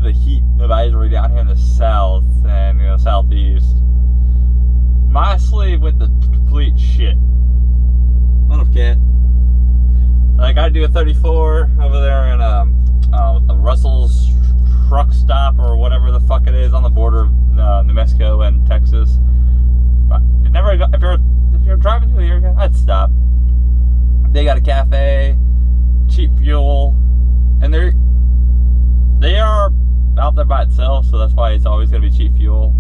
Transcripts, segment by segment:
the heat advisory down here in the south and southeast. My sleeve went to complete shit. Son of cat. Like I do a 34 over there in a Russell's truck stop or whatever the fuck it is on the border of New Mexico and Texas. But if you're driving through the area, I'd stop. They got a cafe, cheap fuel, and they are out there by itself, so that's why it's always going to be cheap fuel.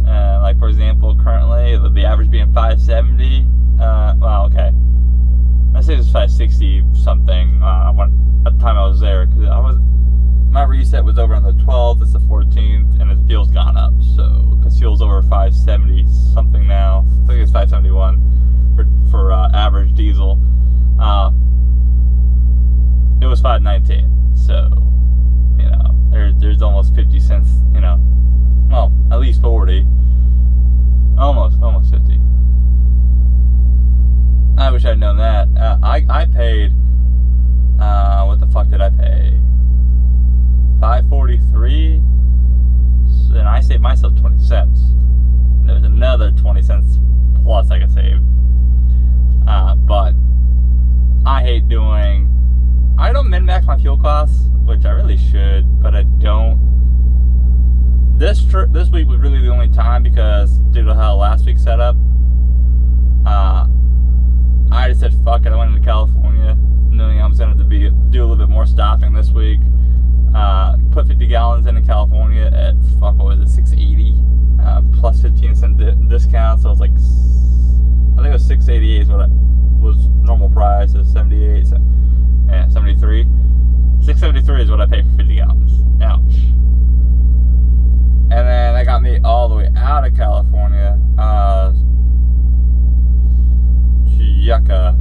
Like for example, currently the average being 570. Well, okay. I say it's 560 something. At the time I was there, because my reset was over on the 12th. It's the 14th, and the fuel's gone up. So because fuel's over 570 something now. I think it's 571 for average diesel. It was 519. So there's almost 50 cents. Well, at least 40. Almost 50. I wish I'd known that. I paid, what the fuck did I pay? $5.43, and I saved myself 20 cents. And there was another 20 cents plus I could save. But I don't min-max my fuel costs, which I really should, but I don't. This week was really the only time, because due to how last week set up, I just said fuck it. I went into California knowing I was going to do a little bit more stopping this week. Put 50 gallons into California at what was it, $6.80 plus 15 cent discount. So it's like, I think it was $6.88 is what was normal price. Is 78 and 73. $6.73 is what I paid for 50 gallons. Ouch. And then that got me all the way out of California. Yucca.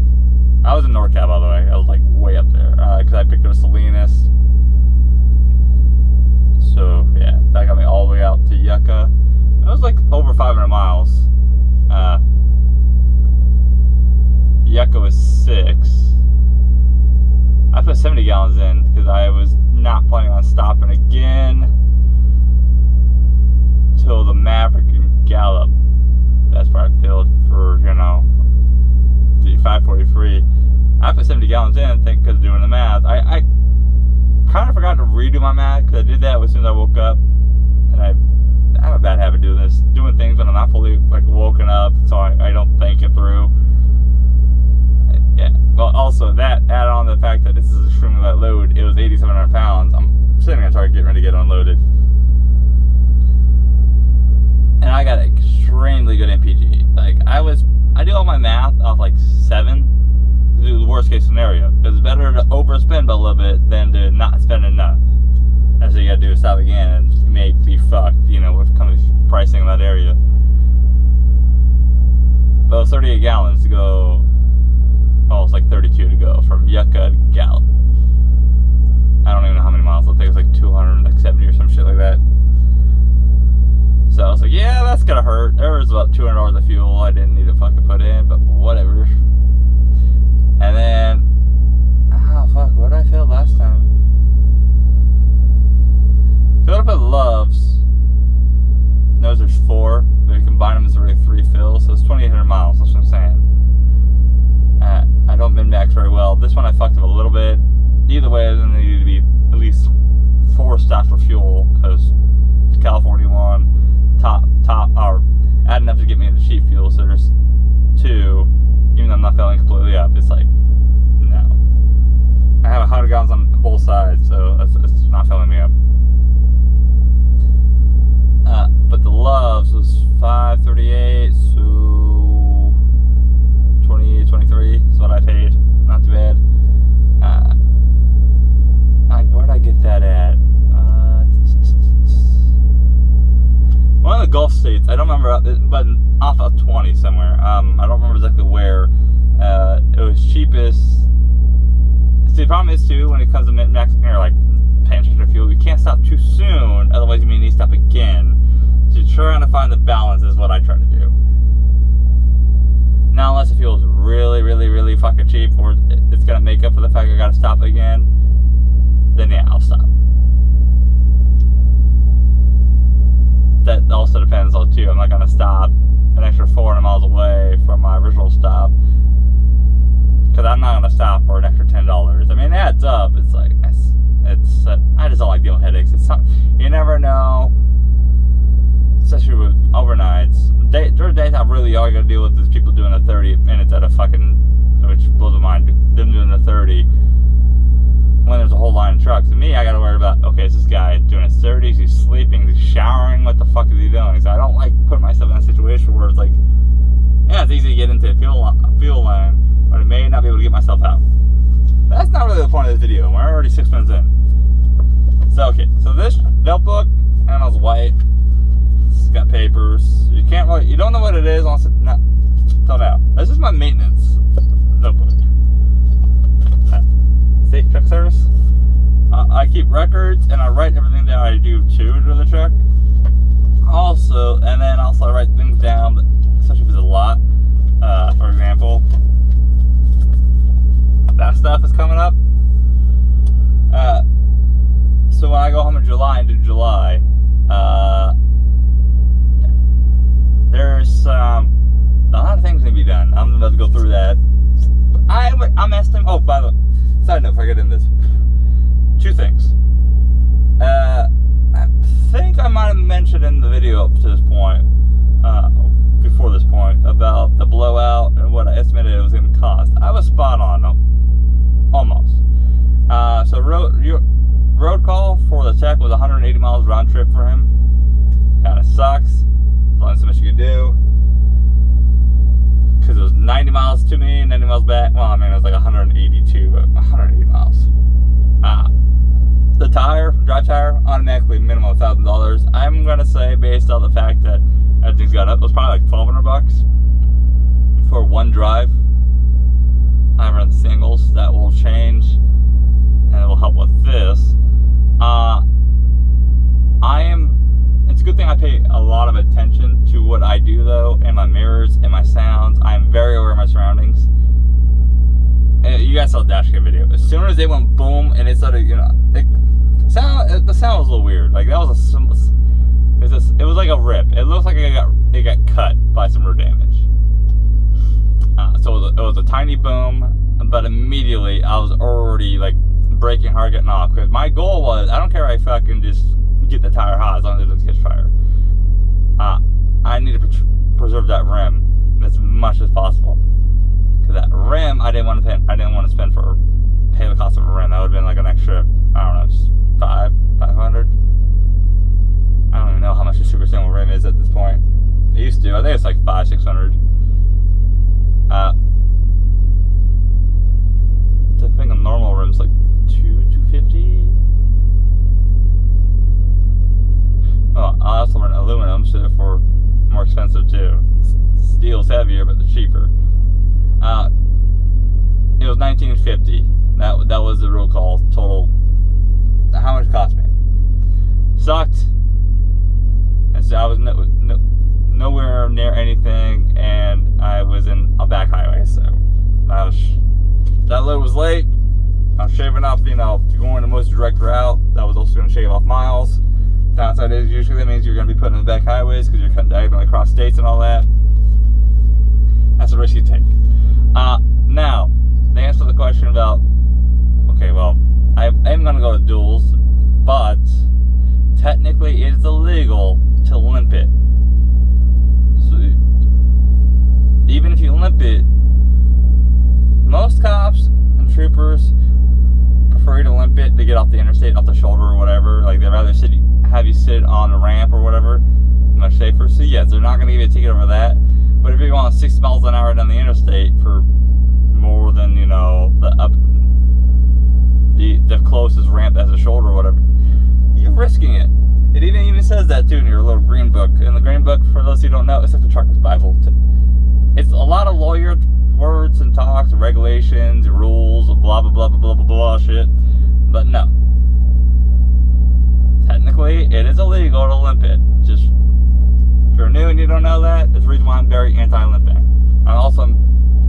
I was in NorCal, by the way. I was like way up there because I picked up Salinas. So yeah, that got me all the way out to Yucca. It was like over 500 miles. Yucca was 6. I put 70 gallons in because I was not planning on stopping again till the Maverick and Gallup. That's where I filled for the 543. I put 70 gallons in, I think, because doing the math. I kind of forgot to redo my math, because I did that as soon as I woke up. And I have a bad habit of doing things when I'm not fully woken up, so I don't think it through. Yeah. Well, also that add on the fact that this is extremely light load. It was 8,700 pounds. I'm sitting on target getting ready to get unloaded, and I got extremely good MPG. I do all my math off 7 to do the worst case scenario, because it's better to overspend by a little bit than to not spend enough. And so you gotta do is stop again, and you may be fucked, when it comes to pricing in that area. But it was 38 gallons to go. Oh, it's 32 to go from Yucca to Gallup. I don't even know how many miles. I think it was 270 or some shit like that. So I was like, yeah, that's gonna hurt. There was about $200 of fuel I didn't need to fucking put in, but whatever. And then, what did I fill last time? Filled up at Love's. Knows there's 4, but if you combine them, it's already 3 fills, so it's 2,800 miles. That's what I'm saying. I don't min-max very well. This one I fucked up a little bit. Either way, there's going to need to be at least 4 stops for fuel, because California one, top, or add enough to get me into cheap fuel, so there's 2, even though I'm not filling completely up. It's no. I have 100 gallons on both sides, so it's not filling me up. But the Love's was 538, so 28, 23 is what I paid. Not too bad. Where'd I get that at? One of the Gulf states. I don't remember, but off of 20 somewhere. I don't remember exactly where. It was cheapest. See, the problem is too, when it comes to min-maxing or paying attention to fuel, you can't stop too soon. Otherwise, you may need to stop again. So you're trying to find the balance is what I try to do. Now, unless the fuel is really, really, really fucking cheap, or it's gonna make up for the fact I gotta stop again, then yeah, I'll stop. also depends on too. I'm not gonna stop an extra 400 miles away from my original stop because I'm not gonna stop for an extra $10. I mean, it adds up. It's like it's I just don't like dealing with headaches. It's you never know, especially with overnights. During daytime, really all you gotta deal with is people doing a 30 minutes at a fucking, which blows my mind. Them doing a 30 when there's a whole line of trucks. And me, I gotta worry about, okay, is this guy doing his 30s? He's sleeping, he's showering. What the fuck is he doing? So I don't like putting myself in a situation where it's like, yeah, it's easy to get into a fuel line, but I may not be able to get myself out. But that's not really the point of this video. We're already 6 minutes in. So okay, so this notebook, and it's white. It's got papers. You can't really, you don't know what it is unless it's not till now. This is my maintenance notebook. State truck service. I keep records and I write everything that I do to the truck. Also, and then also I write things down, especially if it's a lot. For example, that stuff is coming up. So when I go home in July and do July, there's a lot of things to be done. I'm about to go through that. I'm estimating. Oh, by the way, side note, before I get into this, 2 things. I think I might have mentioned in the video up to this point, before this point, about the blowout and what I estimated it was going to cost. I was spot on, almost. So road call for the tech was 180 miles round trip for him. Kind of sucks. There's only so much you can do. Because it was 90 miles to me, 90 miles back. Well, I mean, it was like 182, but 180 miles. The drive tire, automatically minimum of $1,000. I'm going to say, based on the fact that everything's got up, it was probably like $1,200 for one drive. I run singles. That will change, and it will help with this. It's a good thing I pay a lot of attention to what I do, though, and my mirrors and my sounds. I'm very aware of my surroundings. And you guys saw the dash cam video. As soon as they went boom, and it started, the sound was a little weird. Like, that was it was like a rip. It looks like it got cut by some road damage. So it was a tiny boom, but immediately I was already like braking hard, getting off, because my goal was, I don't care if I fucking just get the tire hot as long as it doesn't catch fire. I need to preserve that rim as much as possible, because that rim I didn't want to pay the cost of a rim. That would have been like an extra, I don't know, $500. I don't even know how much a super single rim is at this point. It used to. I think it's like $500-600. I think a normal rim's like $250. Oh, I also run aluminum, so therefore more expensive too. Steel's heavier, but they're cheaper. It was $19.50. That was the real call. Total. How much it cost me? Sucked. And so I was nowhere near anything, and I was in a back highway. So that load was late. I was shaving off, going the most direct route. That was also going to shave off miles. Downside is usually that means you're going to be putting in the back highways because you're cutting diagonally across states and all that. That's a risk you take. Now, to answer the question about, okay, well, I am going to go to duals, but technically it is illegal to limp it. So even if you limp it, most cops and troopers prefer you to limp it to get off the interstate, off the shoulder or whatever. Like, they'd rather have you sit on the ramp or whatever, much safer. So yes, they're not going to give you a ticket over that. But if you're going 60 miles an hour down the interstate for more than the closest ramp that has a shoulder or whatever, you're risking it. It even says that too in your little green book. In the green book, for those who don't know, it's like the trucker's Bible. It's a lot of lawyer words and talks and regulations and rules and blah blah blah blah blah blah blah shit. But no, technically it is illegal to limp it. Just if you're new and you don't know that, it's the reason why I'm very anti-limping. I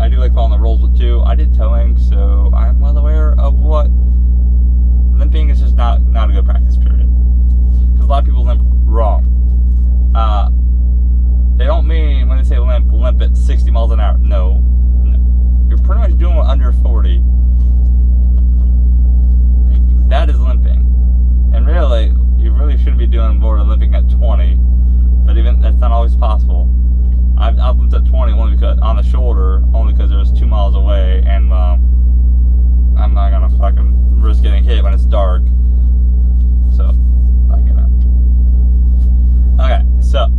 do like following the rules with too. I did towing, so I'm well aware of what limping is. Just not a good practice, period. Because a lot of people limp wrong. mean when they say limp at 60 miles an hour. No. You're pretty much doing under 40. That is limping. And really, you really shouldn't be doing more than limping at 20. But even that's not always possible. I've limped at 20 only because on the shoulder, only because it was 2 miles away, and I'm not gonna fucking risk getting hit when it's dark. So, I get it. Okay, so,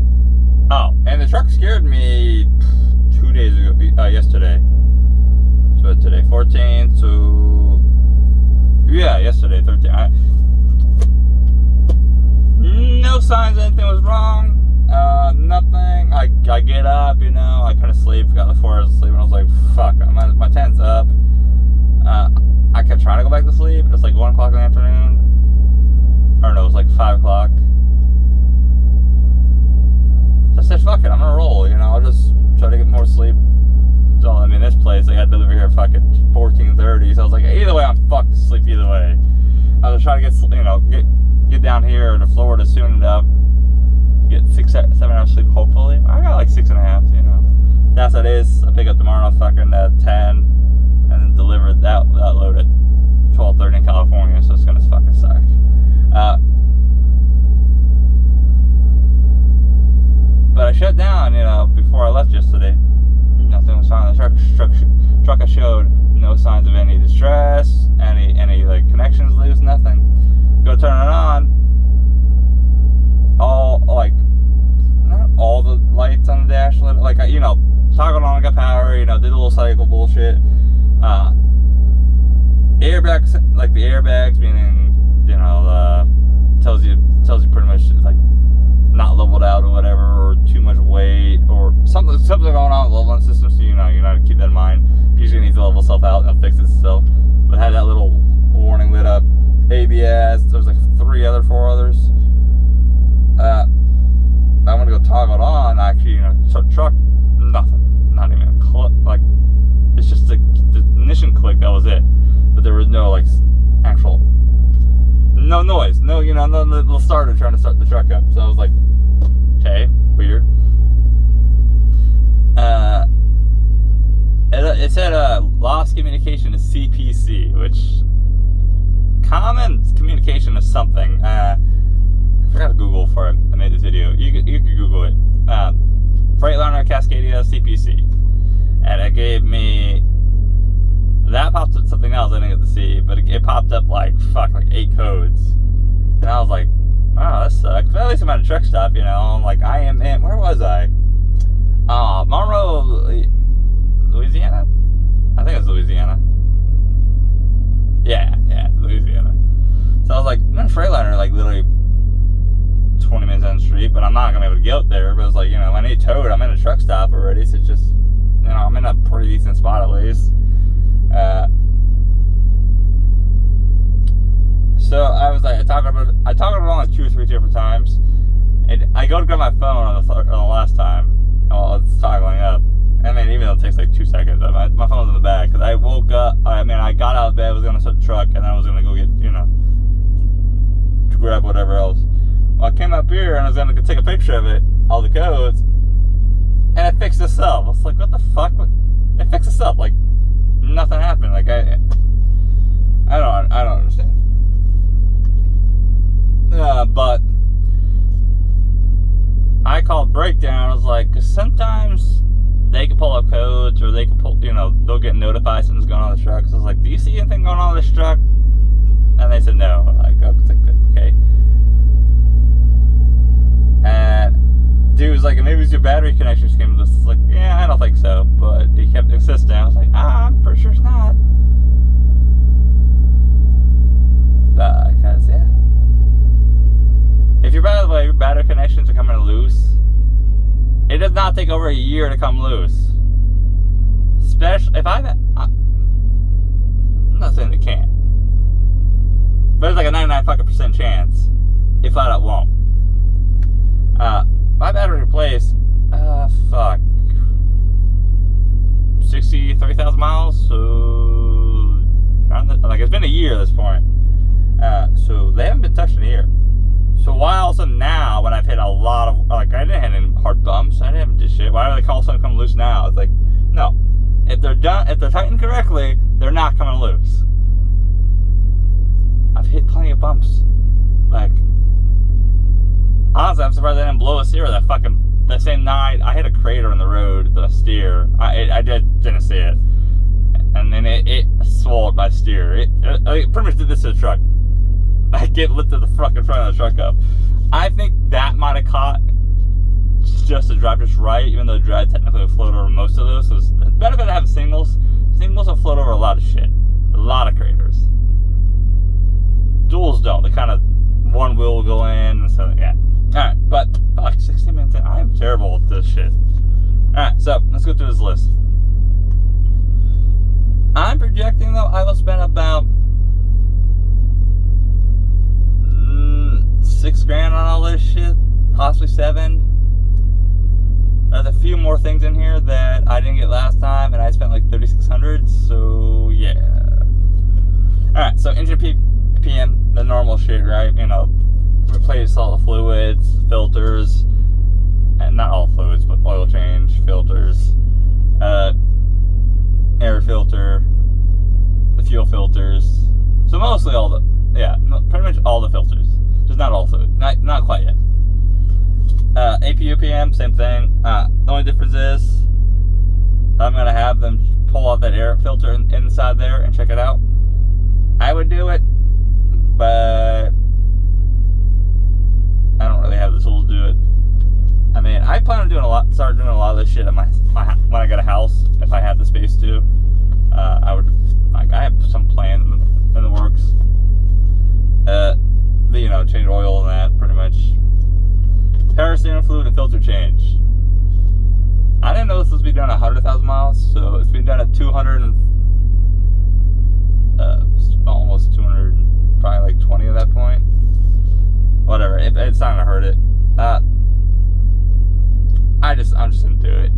and the truck scared me 2 days ago, yesterday. So today, 14, so, yeah, yesterday, 13. No signs anything was wrong, nothing. I get up, you know, I kind of sleep, got like 4 hours of sleep, and I was like, fuck, my tent's up. I kept trying to go back to sleep. It was like 1 o'clock in the afternoon. Or no, it was like 5 o'clock. So I said, fuck it, I'm gonna roll, you know, I'll just try to get more sleep. So, I mean, this place, they got delivery here at fucking 14:30, so I was like, either way, I'm fucked to sleep either way. I was trying to get, you know, get down here to Florida soon enough, get 7 hours sleep, hopefully. I got like 6.5, you know. That's what it is. I pick up tomorrow at fucking 10, and then deliver that load at 12:30 in California, so it's gonna fucking suck. But I shut down, you know, before I left yesterday. Nothing was found in the truck. I showed no signs of any distress, any like connections loose, nothing. Go turn it on. Not all the lights on the dash lit. Like, you know, toggled on, got power. You know, did a little cycle bullshit. Airbags, like the airbags, meaning, you know, tells you pretty much it's like not leveled out or whatever, or too much weight, or something going on with the leveling system. So you know to keep that in mind. Usually it needs to level itself out and it'll fix itself. But it had that little warning lit up. ABS. There was like 4 others. I'm gonna go toggle it on. Actually, you know, truck, nothing. Not even a click. Like, it's just the ignition click. That was it. But there was no like actual. No noise, no, you know, no little starter trying to start the truck up. So I was like, okay, weird. It said lost communication to CPC, which common communication is something. I forgot to Google for it. I made this video. You could Google it. Freightliner Cascadia CPC, and it gave me. That popped up something else I didn't get to see, but it popped up like 8 codes, and I was like, "Oh, that sucks." But at least I'm at a truck stop, you know. I'm like, I am in. Where was I? Monroe, Louisiana. I think it's Louisiana. Yeah, Louisiana. So I was like, I'm in Freightliner, like literally 20 minutes down the street, but I'm not gonna be able to get up there. But it was like, you know, I need towed. I'm in a truck stop already, so it's just, you know, I'm in a pretty decent spot at least. So I was like, I toggled it on like 2 or 3 different times, and I go to grab my phone on the last time while it's toggling up. I mean, even though it takes like 2 seconds, my phone's in the bag because I woke up. I got out of bed, was gonna start the truck, and then I was gonna go get, you know, to grab whatever else. Well, I came up here and I was gonna go take a picture of it, all the codes, and it fixed itself. I was like, what the fuck? It fixed itself. Like, nothing happened. Like, I don't understand. But I called breakdown. I was like, because sometimes they can pull up codes, or they can pull, you know, they'll get notified something's going on in the truck. So I was like, do you see anything going on in this truck? And they said no. I'm like, okay. And dude was like, maybe it was your battery connections came to this. Like, yeah, I don't think so. But he kept insisting. I was like, I'm pretty sure it's not. Because, yeah. If your battery connections are coming loose, it does not take over a year to come loose. Especially if I'm not saying it can't, but it's like a 99% chance it flat out won't. My battery replaced, 63,000 miles, so like it's been a year at this point. So they haven't been touched in a year. So why also now, when I've hit a lot of, like, I didn't hit any hard bumps, I didn't do shit. all of a sudden come loose now. It's like, no. If they're tightened correctly, they're not coming loose. I've hit plenty of bumps. Like, honestly, I'm surprised I didn't blow a steer the same night. I hit a crater in the road, the steer. I didn't see it. And then it swallowed my steer. It pretty much did this to the truck. I lifted the fucking front of the truck up. I think that might have caught just the drive just right, even though the drive technically would float over most of those. So it's the benefit of having singles. Singles will float over a lot of shit. A lot of craters. Duals don't. They kind of, one wheel will go in, so yeah. Alright, but fuck, 16 minutes in, I am terrible at this shit. Alright, so let's go through this list. I'm projecting, though, I will spend about $6,000 on all this shit, possibly $7,000. There's a few more things in here that I didn't get last time, and I spent like $3,600. So yeah. All right, so engine PM, the normal shit, right? You know, replace all the fluids, filters, and not all fluids, but oil change, filters, air filter, the fuel filters. So mostly all the, yeah, pretty much all the filters. Just not all fluid. Not quite yet. APU PM, same thing. The only difference is I'm going to have them pull off that air filter inside there and check it out. I would do it, but I don't really have the tools to do it. I mean, I plan on start doing a lot of this shit at my when I get a house, if I have the space to. I would, like, I have some plans in the works. You know, change oil and that, pretty much. Power steering fluid and filter change. I didn't know this was being done at 100,000 miles, so it's been done at 200 and almost 200, probably like 20 at that point. Whatever, it's not gonna hurt it. I'm just gonna do it.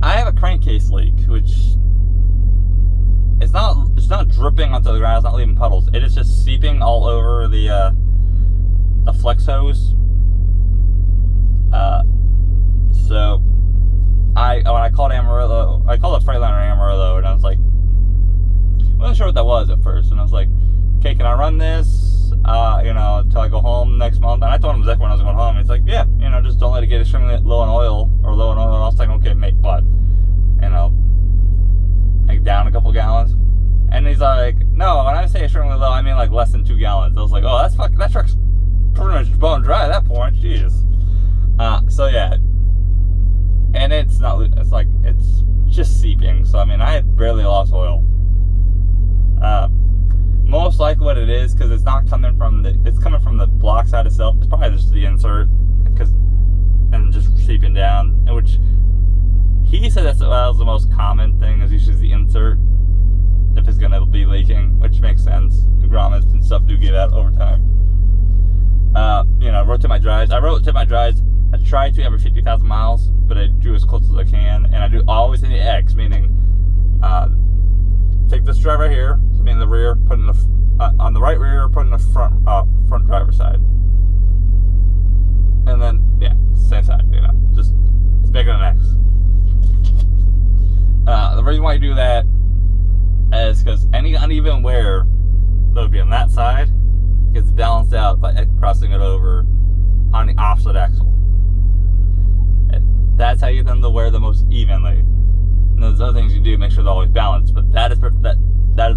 I have a crankcase leak, which it's not dripping onto the ground. It's not leaving puddles. It is just seeping all over the flex hose. So when I called Amarillo, I called a Freightliner Amarillo, and I was like, I wasn't sure what that was at first, and I was like, okay, can I run this, you know, until I go home next month? And I told him exactly when I was going home. He's like, yeah, you know, just don't let it get extremely low in oil, and I was like, okay, make what, you know, like down a couple gallons. And he's like, no, when I say extremely low, I mean like less than 2 gallons. I was like, oh, that truck's pretty much bone dry at that point. Jeez. So yeah, and it's just seeping. So I mean, I barely lost oil. Most likely what it is, because it's coming from the block side itself. It's probably just the insert, and just seeping down. Which he said that was the most common thing, is usually the insert if it's gonna be leaking, which makes sense. The grommets and stuff do get out over time. You know, rotate my drives. I try to every 50,000 miles, but I do as close as I can, and I do always in the X, meaning take this drive right here, so meaning the rear, put in the on the right rear, put in the front driver's side, and then yeah, same side. You know, just it's bigger than X. The reason why you do that is because any uneven wear that would be on that side gets balanced out by crossing it over on the opposite axle. That's how you tend to wear the most evenly. And there's other things you do to make sure they're always balanced, but that is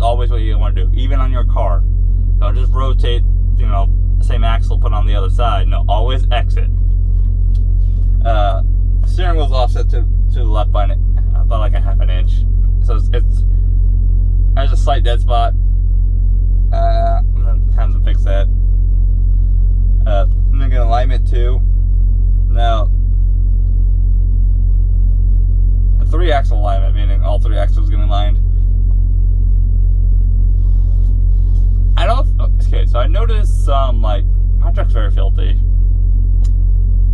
always what you want to do, even on your car. Don't just rotate, you know, the same axle put on the other side. No, always exit. Steering wheel's offset to the left by about like a half an inch, so there's a slight dead spot. I'm gonna have to fix that. I'm gonna get alignment too. Now, a 3-axle alignment, meaning all 3 axles getting aligned. Okay, so I noticed some, like, my truck's very filthy,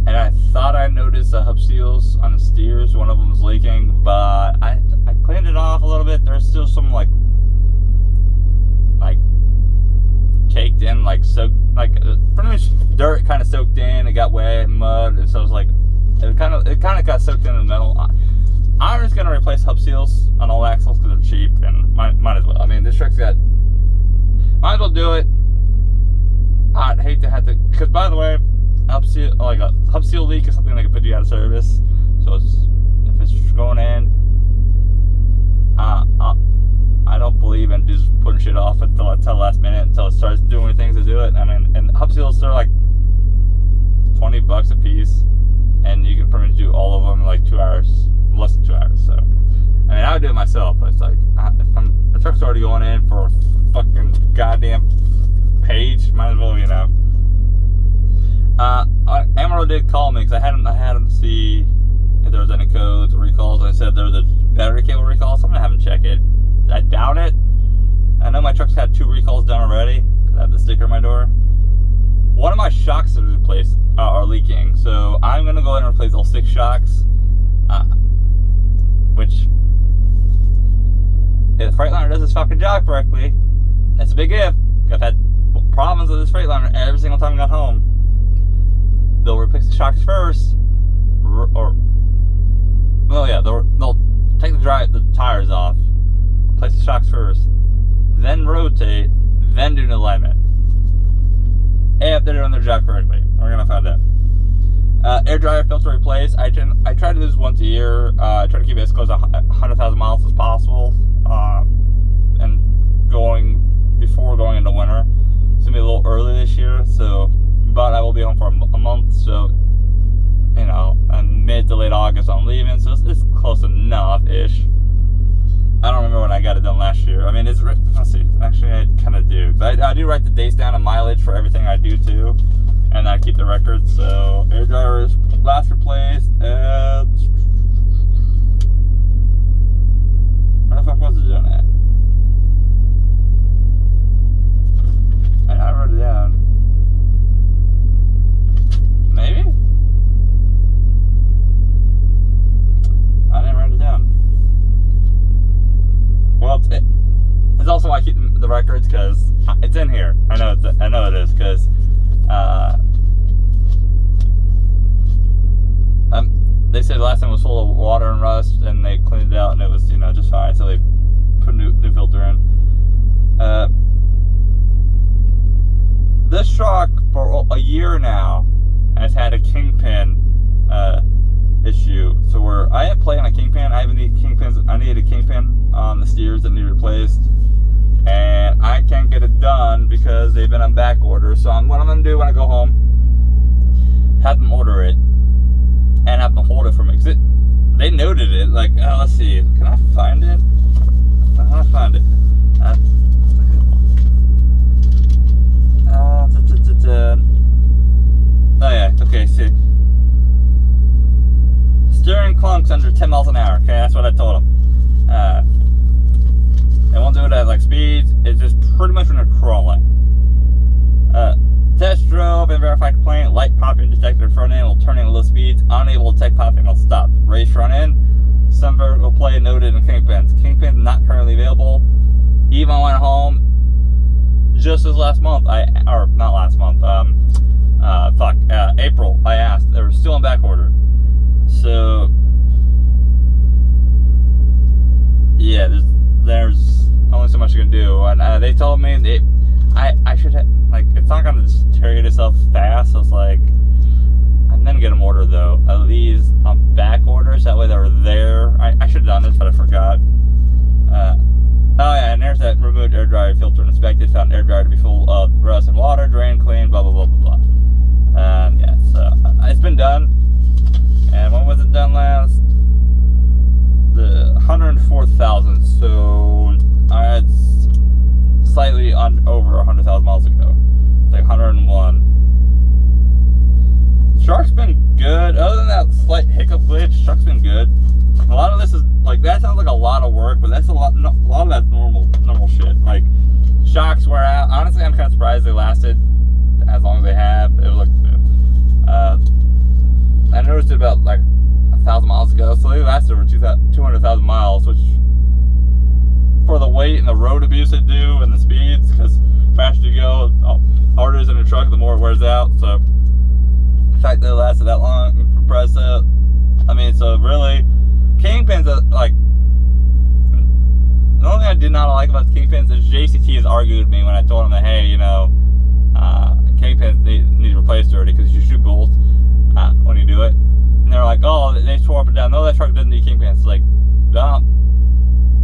and I thought I noticed the hub seals on the steers. One of them was leaking, but I cleaned it off a little bit. There's still some like caked in, like soaked, like pretty much dirt kind of soaked in. It got wet and mud. it kind of got soaked in the metal. I'm just gonna replace hub seals on all axles because they're cheap and might as well. I mean, this truck's got. Might as well do it. I'd hate to have to, because by the way, hub seal, like a hub seal leak is something that can put you out of service. So if it's going in, I don't believe in just putting shit off until the last minute until it starts doing things to do it. I mean, and hub seals are like $20 a piece, and you can pretty much do all of them in like 2 hours, less than 2 hours. So, I mean, I would do it myself, but it's like if the truck's already going in for a fucking goddamn page, might as well, you know. Amaro did call me because I had him see if there was any codes or recalls. I said there was a battery cable recall, so I'm gonna have him check it. I doubt it. I know my truck's had 2 recalls done already because I have the sticker on my door. One of my shocks that was replaced are leaking, so I'm gonna go ahead and replace all 6 shocks. Which, if the Freightliner does this fucking job correctly, that's a big if. I've had problems with this Freightliner every single time I got home. They'll replace the shocks first, they'll take the tires off, replace the shocks first, then rotate, then do an alignment. If they're doing their job correctly, we're gonna find out. Air dryer filter replaced. I try to do this once a year. I try to keep it as close to 100,000 miles as possible, and before going into winter. It's gonna be a little early this year, but I will be home for a month, so you know, and mid to late August I'm leaving, so it's close enough-ish. I don't remember when I got it done last year. I mean, let's see, actually I kind of do. I do write the dates down and mileage for everything I do too, and I keep the records. So air dryer is last replaced at, where the fuck was it done at? I wrote it down. Maybe? I didn't write it down. Well, it's also why I keep the records, because it's in here. I know it is, because they said the last time it was full of water and rust, and they cleaned it out, and it was, you know, just fine. So they put a new filter in. This truck for a year now has had a kingpin issue. So where I had play on a kingpin, I needed a kingpin on the steers that need replaced, and I can't get it done because they've been on back order. So what I'm gonna do when I go home, have them order it and have them hold it for me. They noted it. Like, let's see, can I find it? How do I find it? Oh yeah, okay, see. Steering clunks under 10 miles an hour. Okay, that's what I told them. They won't do it at like speeds. It's just pretty much when they're crawling. Test drove and verified complaint. Light popping detected front end will turn in low speeds. Unable to detect popping will stop. Raised front end. Some vertical play noted in kingpins. Kingpins not currently available. Even when I went home just this last month, April, I asked. They were still in back order. So yeah, there's only so much you can do, and they told me I should have, like, it's not gonna deteriorate itself fast. So it's like, I'm gonna get them ordered though, at least on back orders. That way they're there. I should have done this, but I forgot. Oh yeah, and there's that removed air dryer filter and inspected. Found air dryer to be full of rust and water, drain clean, blah blah blah blah blah. Yeah, so it's been done. And when was it done last? The 104,000. So I had slightly over 100,000 miles ago. It's like 101. Truck's been good. Other than that slight hiccup glitch, truck's been good. A lot of this is like, that sounds like a lot of work, but that's a lot of that's normal shit. Like, shocks wear out. Honestly, I'm kind of surprised they lasted as long as they have. It was like, I noticed it about like 1,000 miles ago, so they lasted over 200,000 miles, which for the weight and the road abuse they do and the speeds, because the faster you go, the harder it is in the truck, the more it wears out. So the fact that it lasted that long, compressed it, I mean, so really, kingpins are like. The only thing I did not like about the kingpins is JCT has argued with me when I told him that, hey, you know, kingpins need replaced already because you should shoot both when you do it. And they're like, oh, they swore up and down. No, that truck doesn't need kingpins. It's like, no,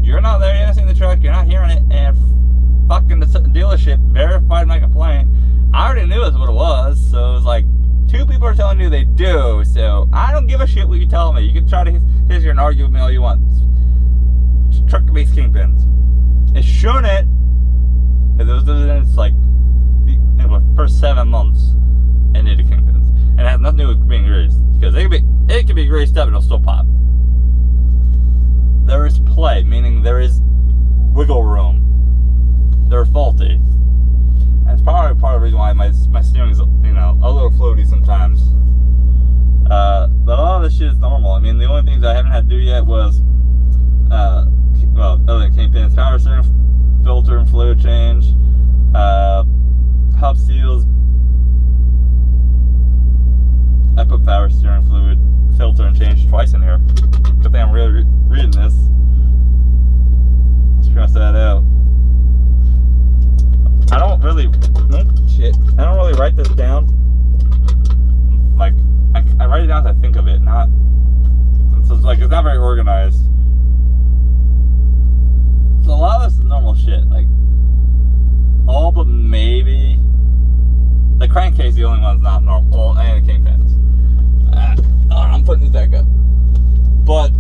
you're not there. You haven't seen the truck. You're not hearing it. And fucking the dealership verified my complaint. I already knew that's what it was. So it was like, 2 people are telling you they do. So I don't give a shit what you tell me. You can try to sit here and argue with me all you want. Truck-based kingpins. It shouldn't. Because it's like in the first 7 months and needed kingpins. And it has nothing to do with being greased. Because it can be greased up and it'll still pop. There is play, meaning there is wiggle room. They're faulty. And it's probably part of the reason why my steering is, you know, a little floaty sometimes. But a lot of this shit is normal. I mean, the only things I haven't had to do yet was well, other than kingpins, power steering filter and fluid change, hub seals. I put power steering fluid filter and change twice in here. Good thing I'm really reading this. Let's cross that out. I don't really write this down. Like I write it down as I think of it, not. So it's like it's not very organized. So a lot of this is normal shit, like all but maybe the crankcase is the only one that's not normal, and the kingpins. I'm putting this back up, but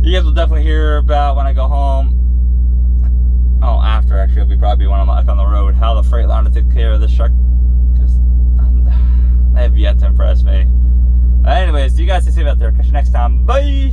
you guys will definitely hear about when I go home. Oh, after actually, it'll be probably when I'm back on the road. How the Freightliner took care of this truck, because they have yet to impress me. Anyways, you guys see you out there. Catch you next time. Bye.